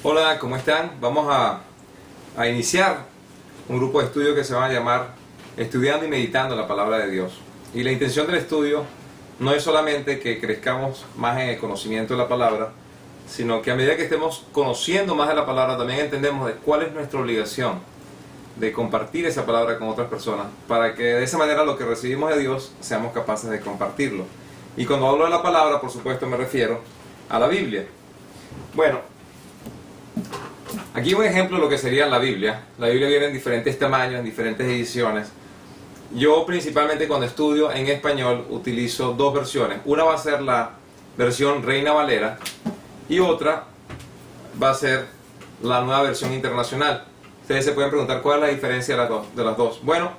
Hola, ¿cómo están? Vamos a iniciar un grupo de estudio que se va a llamar Estudiando y Meditando la Palabra de Dios. Y la intención del estudio no es solamente que crezcamos más en el conocimiento de la palabra, sino que a medida que estemos conociendo más de la palabra, también entendemos de cuál es nuestra obligación de compartir esa palabra con otras personas, para que de esa manera lo que recibimos de Dios seamos capaces de compartirlo. Y cuando hablo de la palabra, por supuesto, me refiero a la Biblia. Bueno, aquí un ejemplo de lo que sería la Biblia. La Biblia viene en diferentes tamaños, en diferentes ediciones. Yo principalmente cuando estudio en español utilizo dos versiones. Una va a ser la versión Reina Valera y otra va a ser la nueva versión internacional. Ustedes se pueden preguntar cuál es la diferencia de las dos. Bueno,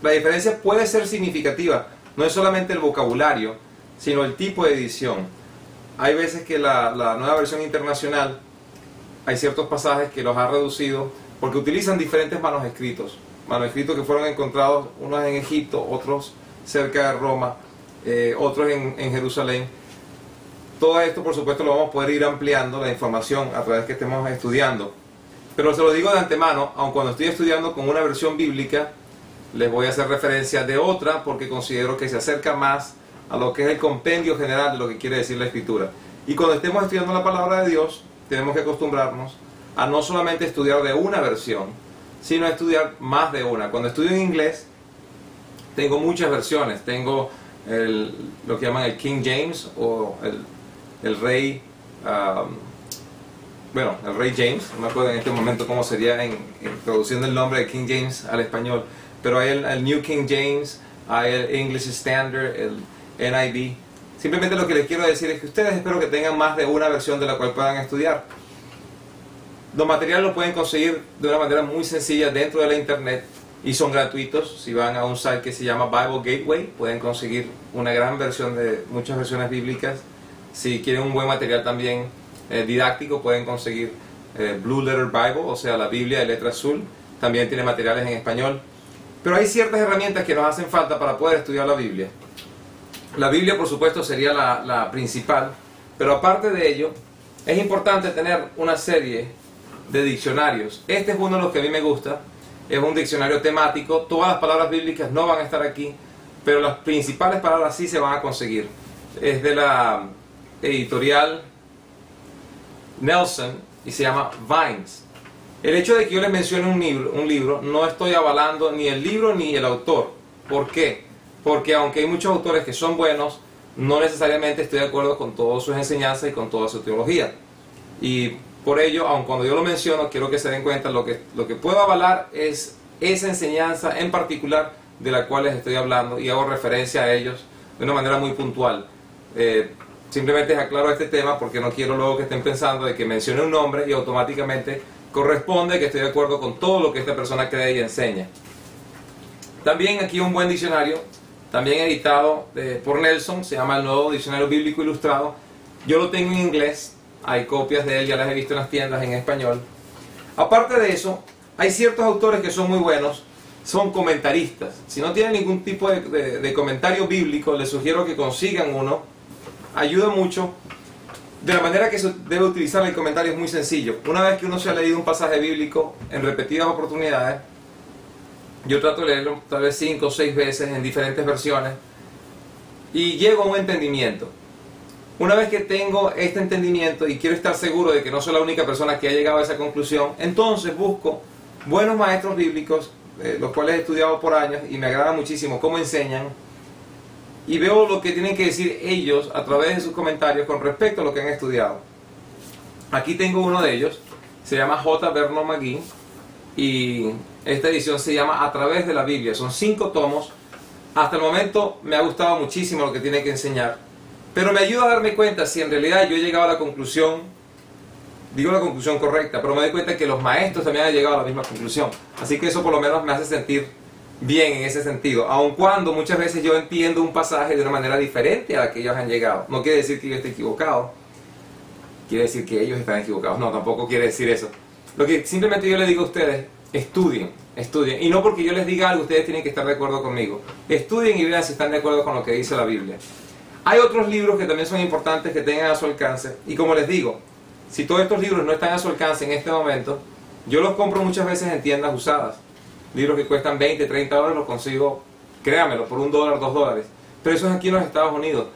la diferencia puede ser significativa. No es solamente el vocabulario, sino el tipo de edición. Hay veces que la nueva versión internacional, hay ciertos pasajes que los ha reducido porque utilizan diferentes manuscritos que fueron encontrados, unos en Egipto, otros cerca de Roma, otros en Jerusalén. Todo esto, por supuesto, lo vamos a poder ir ampliando la información a través que estemos estudiando. Pero se lo digo de antemano, aun cuando estoy estudiando con una versión bíblica, les voy a hacer referencia de otra porque considero que se acerca más a lo que es el compendio general de lo que quiere decir la Escritura. Y cuando estemos estudiando la palabra de Dios, tenemos que acostumbrarnos a no solamente estudiar de una versión, sino a estudiar más de una. Cuando estudio en inglés, tengo muchas versiones. Tengo lo que llaman el King James o el rey, el rey James. No me acuerdo en este momento cómo sería traduciendo el nombre de King James al español. Pero hay el New King James, hay el English Standard, el NIV. Simplemente lo que les quiero decir es que ustedes espero que tengan más de una versión de la cual puedan estudiar. Los materiales los pueden conseguir de una manera muy sencilla dentro de la internet y son gratuitos. Si van a un site que se llama Bible Gateway, pueden conseguir una gran versión de muchas versiones bíblicas. Si quieren un buen material también didáctico, pueden conseguir Blue Letter Bible, o sea, la Biblia de letra azul. También tiene materiales en español. Pero hay ciertas herramientas que nos hacen falta para poder estudiar la Biblia. La Biblia, por supuesto, sería la principal, pero aparte de ello, es importante tener una serie de diccionarios. Este es uno de los que a mí me gusta. Es un diccionario temático. Todas las palabras bíblicas no van a estar aquí, pero las principales palabras sí se van a conseguir. Es de la editorial Nelson y se llama Vines. El hecho de que yo les mencione un libro, no estoy avalando ni el libro ni el autor. ¿Por qué? Porque aunque hay muchos autores que son buenos, no necesariamente estoy de acuerdo con todas sus enseñanzas y con toda su teología. Y por ello, aun cuando yo lo menciono, quiero que se den cuenta, lo que puedo avalar es esa enseñanza en particular de la cual les estoy hablando y hago referencia a ellos de una manera muy puntual. Simplemente aclaro este tema porque no quiero luego que estén pensando de que mencione un nombre y automáticamente corresponde que estoy de acuerdo con todo lo que esta persona cree y enseña. También aquí un buen diccionario, también editado por Nelson, se llama el Nuevo Diccionario Bíblico Ilustrado. Yo lo tengo en inglés, hay copias de él, ya las he visto en las tiendas en español. Aparte de eso, hay ciertos autores que son muy buenos, son comentaristas. Si no tienen ningún tipo de comentario bíblico, les sugiero que consigan uno. Ayuda mucho. De la manera que se debe utilizar el comentario es muy sencillo. Una vez que uno se ha leído un pasaje bíblico en repetidas oportunidades, yo trato de leerlo tal vez 5 o 6 veces en diferentes versiones y llego a un entendimiento. Una vez que tengo este entendimiento y quiero estar seguro de que no soy la única persona que ha llegado a esa conclusión, entonces busco buenos maestros bíblicos, los cuales he estudiado por años y me agrada muchísimo cómo enseñan, y veo lo que tienen que decir ellos a través de sus comentarios con respecto a lo que han estudiado. Aquí tengo uno de ellos, se llama J. Vernon McGee, y esta edición se llama A través de la Biblia. Son 5 tomos. Hasta el momento me ha gustado muchísimo lo que tiene que enseñar, pero me ayuda a darme cuenta si en realidad yo he llegado a la conclusión, digo la conclusión correcta, pero me doy cuenta que los maestros también han llegado a la misma conclusión. Así que eso por lo menos me hace sentir bien en ese sentido, aun cuando muchas veces yo entiendo un pasaje de una manera diferente a la que ellos han llegado. No quiere decir que yo esté equivocado, quiere decir que ellos están equivocados. No, tampoco quiere decir eso. Lo que simplemente yo les digo a ustedes, estudien. Y no porque yo les diga algo, ustedes tienen que estar de acuerdo conmigo. Estudien y vean si están de acuerdo con lo que dice la Biblia. Hay otros libros que también son importantes que tengan a su alcance. Y como les digo, si todos estos libros no están a su alcance en este momento, yo los compro muchas veces en tiendas usadas. Libros que cuestan 20, 30 dólares los consigo, créamelo, por $1, $2. Pero eso es aquí en los Estados Unidos.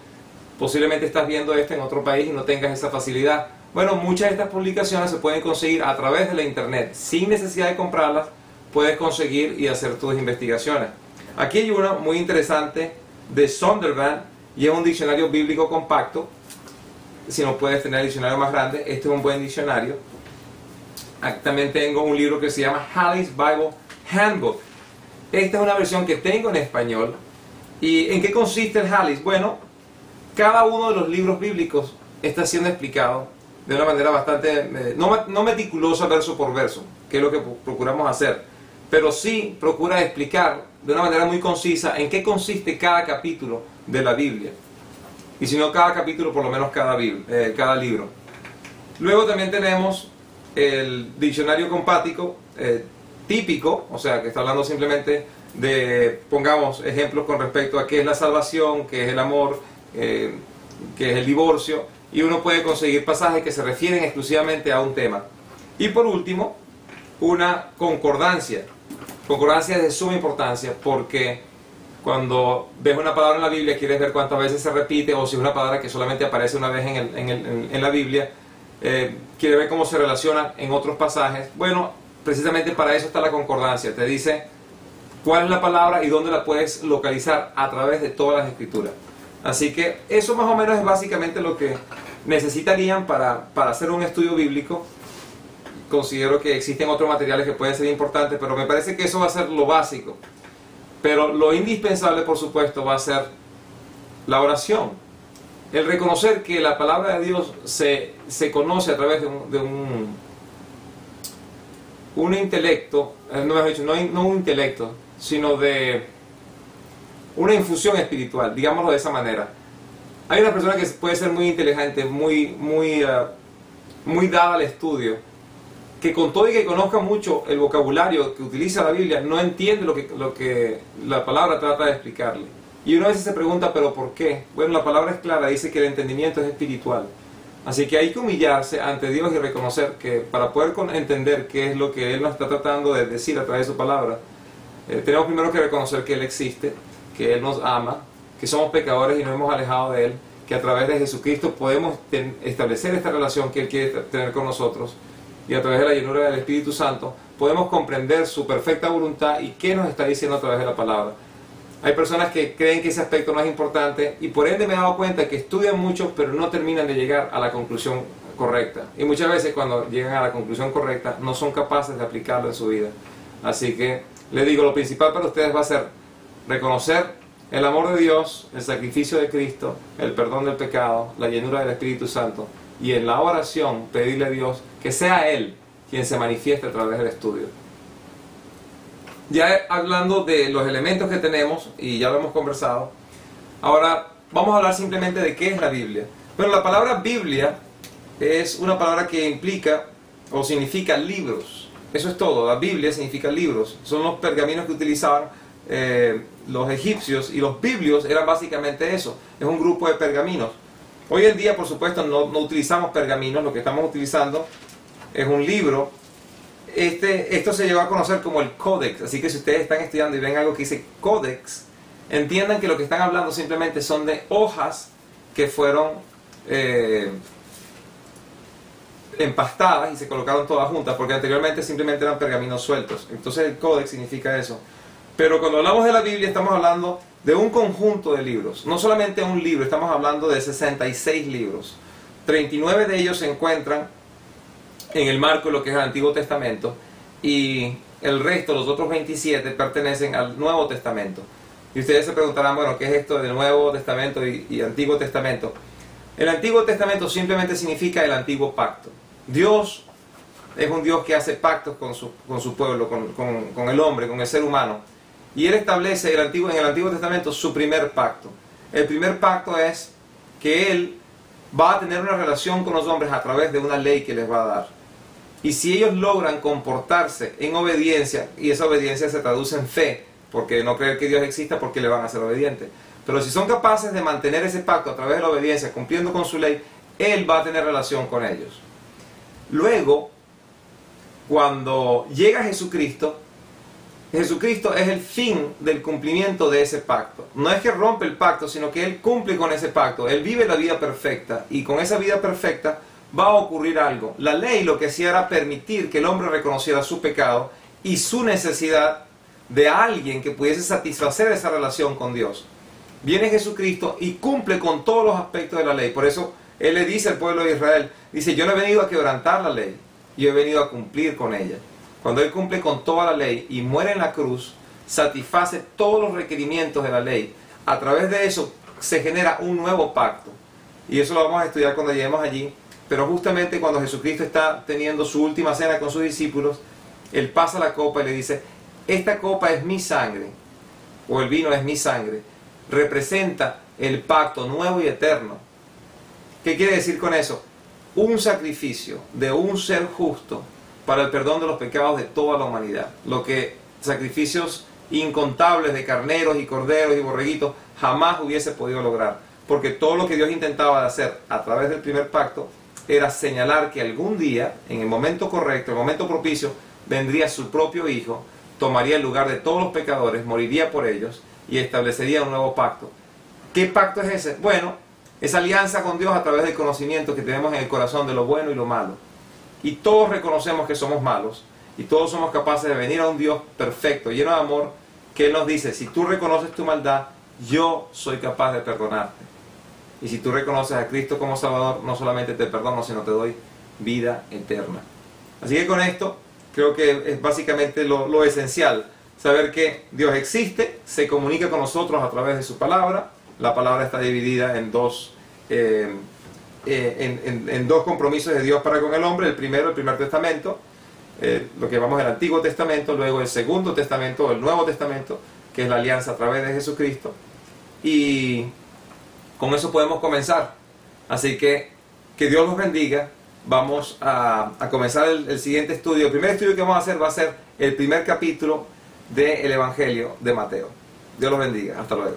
Posiblemente estás viendo esto en otro país y no tengas esa facilidad. Bueno, muchas de estas publicaciones se pueden conseguir a través de la internet. Sin necesidad de comprarlas, puedes conseguir y hacer tus investigaciones. Aquí hay una muy interesante de Zondervan y es un diccionario bíblico compacto. Si no puedes tener el diccionario más grande, este es un buen diccionario. Aquí también tengo un libro que se llama Halley's Bible Handbook. Esta es una versión que tengo en español. ¿Y en qué consiste el Halley's? Bueno, cada uno de los libros bíblicos está siendo explicado de una manera bastante, no meticulosa verso por verso, que es lo que procuramos hacer, pero sí procura explicar de una manera muy concisa en qué consiste cada capítulo de la Biblia. Y si no cada capítulo, por lo menos cada libro. Luego también tenemos el diccionario compático típico, o sea, que está hablando simplemente de, pongamos ejemplos con respecto a qué es la salvación, qué es el amor, qué es el divorcio, y uno puede conseguir pasajes que se refieren exclusivamente a un tema. Y por último, una concordancia. Concordancia es de suma importancia porque cuando ves una palabra en la Biblia quieres ver cuántas veces se repite, o si es una palabra que solamente aparece una vez en la Biblia, quieres ver cómo se relaciona en otros pasajes. Bueno, precisamente para eso está la concordancia. Te dice cuál es la palabra y dónde la puedes localizar a través de todas las escrituras. Así que eso más o menos es básicamente lo que necesitarían para hacer un estudio bíblico. Considero que existen otros materiales que pueden ser importantes, pero me parece que eso va a ser lo básico. Pero lo indispensable, por supuesto, va a ser la oración. El reconocer que la palabra de Dios se conoce a través de un intelecto, no un intelecto, sino de una infusión espiritual, digámoslo de esa manera. Hay una persona que puede ser muy inteligente, muy dada al estudio, que con todo y que conozca mucho el vocabulario que utiliza la Biblia, no entiende lo que la palabra trata de explicarle. Y uno a veces se pregunta, ¿pero por qué? Bueno, la palabra es clara, dice que el entendimiento es espiritual. Así que hay que humillarse ante Dios y reconocer que para poder entender qué es lo que Él nos está tratando de decir a través de su palabra, tenemos primero que reconocer que Él existe, que Él nos ama, que somos pecadores y nos hemos alejado de Él, que a través de Jesucristo podemos establecer esta relación que Él quiere tener con nosotros, y a través de la llenura del Espíritu Santo podemos comprender su perfecta voluntad y qué nos está diciendo a través de la palabra. Hay personas que creen que ese aspecto no es importante y por ende me he dado cuenta que estudian mucho pero no terminan de llegar a la conclusión correcta. Y muchas veces cuando llegan a la conclusión correcta no son capaces de aplicarlo en su vida. Así que les digo, lo principal para ustedes va a ser reconocer el amor de Dios, el sacrificio de Cristo, el perdón del pecado, la llenura del Espíritu Santo, y en la oración pedirle a Dios que sea Él quien se manifieste a través del estudio. Ya hablando de los elementos que tenemos, y ya lo hemos conversado, ahora vamos a hablar simplemente de qué es la Biblia. Bueno, la palabra Biblia es una palabra que implica o significa libros. Eso es todo, la Biblia significa libros. Son los pergaminos que utilizaban los egipcios, y los biblios eran básicamente eso, es un grupo de pergaminos. Hoy en día, por supuesto, no utilizamos pergaminos, lo que estamos utilizando es un libro. Esto se llegó a conocer como el códex, así que si ustedes están estudiando y ven algo que dice códex, entiendan que lo que están hablando simplemente son de hojas que fueron empastadas y se colocaron todas juntas, porque anteriormente simplemente eran pergaminos sueltos. Entonces el códex significa eso. Pero cuando hablamos de la Biblia estamos hablando de un conjunto de libros, no solamente un libro, estamos hablando de 66 libros. 39 de ellos se encuentran en el marco de lo que es el Antiguo Testamento, y el resto, los otros 27, pertenecen al Nuevo Testamento. Y ustedes se preguntarán, bueno, ¿qué es esto del Nuevo Testamento y Antiguo Testamento? El Antiguo Testamento simplemente significa el Antiguo Pacto. Dios es un Dios que hace pactos con su pueblo, con el hombre, con el ser humano. Y Él establece en el Antiguo Testamento su primer pacto. El primer pacto es que Él va a tener una relación con los hombres a través de una ley que les va a dar. Y si ellos logran comportarse en obediencia, y esa obediencia se traduce en fe, porque no creer que Dios exista porque le van a ser obedientes. Pero si son capaces de mantener ese pacto a través de la obediencia, cumpliendo con su ley, Él va a tener relación con ellos. Luego, cuando llega Jesucristo, Jesucristo es el fin del cumplimiento de ese pacto. No es que rompe el pacto, sino que Él cumple con ese pacto. Él vive la vida perfecta y con esa vida perfecta va a ocurrir algo. La ley lo que hacía era permitir que el hombre reconociera su pecado y su necesidad de alguien que pudiese satisfacer esa relación con Dios. Viene Jesucristo y cumple con todos los aspectos de la ley. Por eso Él le dice al pueblo de Israel, dice, yo no he venido a quebrantar la ley, yo he venido a cumplir con ella. Cuando Él cumple con toda la ley y muere en la cruz, satisface todos los requerimientos de la ley. A través de eso se genera un nuevo pacto. Y eso lo vamos a estudiar cuando lleguemos allí. Pero justamente cuando Jesucristo está teniendo su última cena con sus discípulos, Él pasa la copa y le dice, esta copa es mi sangre, o el vino es mi sangre. Representa el pacto nuevo y eterno. ¿Qué quiere decir con eso? Un sacrificio de un ser justo para el perdón de los pecados de toda la humanidad. Lo que sacrificios incontables de carneros y corderos y borreguitos jamás hubiese podido lograr. Porque todo lo que Dios intentaba de hacer a través del primer pacto era señalar que algún día, en el momento correcto, el momento propicio, vendría su propio Hijo, tomaría el lugar de todos los pecadores, moriría por ellos y establecería un nuevo pacto. ¿Qué pacto es ese? Bueno, esa alianza con Dios a través del conocimiento que tenemos en el corazón de lo bueno y lo malo. Y todos reconocemos que somos malos y todos somos capaces de venir a un Dios perfecto, lleno de amor, que Él nos dice, si tú reconoces tu maldad, yo soy capaz de perdonarte. Y si tú reconoces a Cristo como Salvador, no solamente te perdono, sino te doy vida eterna. Así que con esto, creo que es básicamente lo esencial. Saber que Dios existe, se comunica con nosotros a través de su palabra. La palabra está dividida en dos compromisos de Dios para con el hombre. El primero, el primer testamento, lo que llamamos el Antiguo Testamento. Luego el Segundo Testamento, el Nuevo Testamento, que es la alianza a través de Jesucristo. Y con eso podemos comenzar. Así que Dios los bendiga. Vamos a comenzar el siguiente estudio. El primer estudio que vamos a hacer va a ser el primer capítulo del Evangelio de Mateo. Dios los bendiga. Hasta luego.